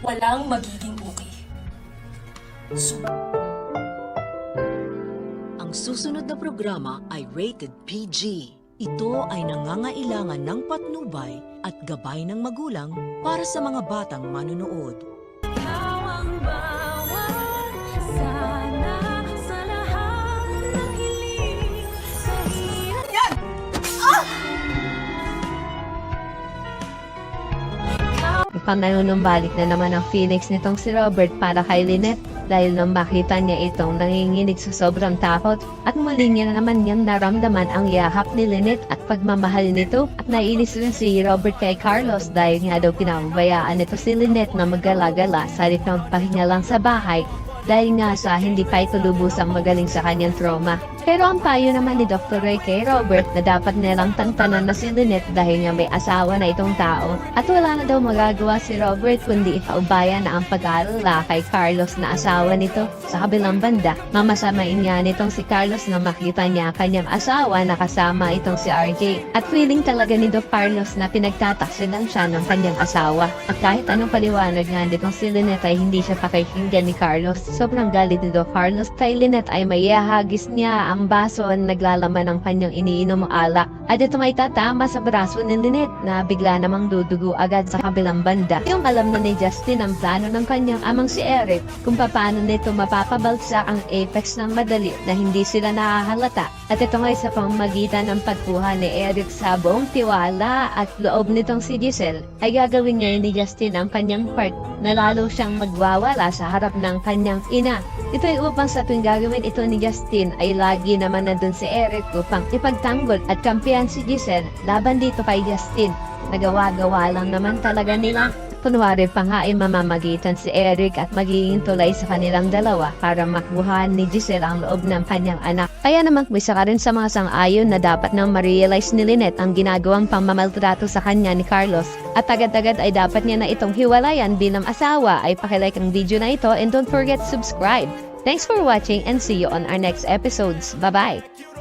walang magiging okay. Ang susunod na programa ay rated PG. Ito ay nangangailangan ng patnubay at gabay ng magulang para sa mga batang manonood. Pananunumbalik na naman ang feelings nitong si Robert para kay Lynette dahil nang makita niya itong nanginginig sa sobrang takot at muli niya naman niyang naramdaman ang yakap ni Lynette at pagmamahal nito at nainis rin si Robert kay Carlos dahil nga daw pinababayaan nito si Lynette na magala-gala sa halip ng pahinga lang sa bahay dahil nga sa hindi pa ito lubusang magaling sa kanyang trauma. Pero ang payo naman ni Dr. Ray kay Robert na dapat nilang tantanan na si Lynette dahil nga may asawa na itong tao at wala na daw magagawa si Robert kundi ipaubayan na ang pag-aalala kay Carlos na asawa nito. Sa kabilang banda, mamasamain nga nitong si Carlos na makita niya kanyang asawa na kasama itong si RJ at feeling talaga ni Doc Carlos na pinagtataksilan siya ng kanyang asawa at kahit anong paliwanag nga nitong si Lynette ay hindi siya pakikinggan ni Carlos. Sobrang galit ni Doc Carlos kay Lynette ay maihahagis niya ang baso na naglalaman ng kanyang iniinom alak at ito may tatama sa braso ni Lynette na bigla namang dudugo agad sa kabilang banda. Yung alam na ni Justin ang plano ng kanyang amang si Eric kung paano nito mapapabalsa ang Apex ng madali na hindi sila nakahalata at ito nga sa pamamagitan ng pagkuha ni Eric sa buong tiwala at loob nitong si Giselle ay gagawin niya ni Justin ang kanyang part na lalo siyang magwawala sa harap ng kanyang ina. Ito ay upang sa tuwing gagawin ito ni Justin ay lagi naman nandun si Eric upang ipagtanggol at kampihan si Giselle laban dito kay Justin. Nagawa-gawa lang naman talaga nila. Kunwari pa nga ay mamamagitan si Eric at magiging tulay sa kanilang dalawa para makuha ni Giselle ang loob ng kanyang anak. Kaya naman isa ka rin sa mga sang-ayon na dapat nang ma-realize ni Lynette ang ginagawang pamamaltrato sa kanya ni Carlos. At agad-agad ay dapat niya na itong hiwalayan bilang asawa. Ay pakilike ang video na ito and don't forget to subscribe. Thanks for watching and see you on our next episodes. Bye-bye!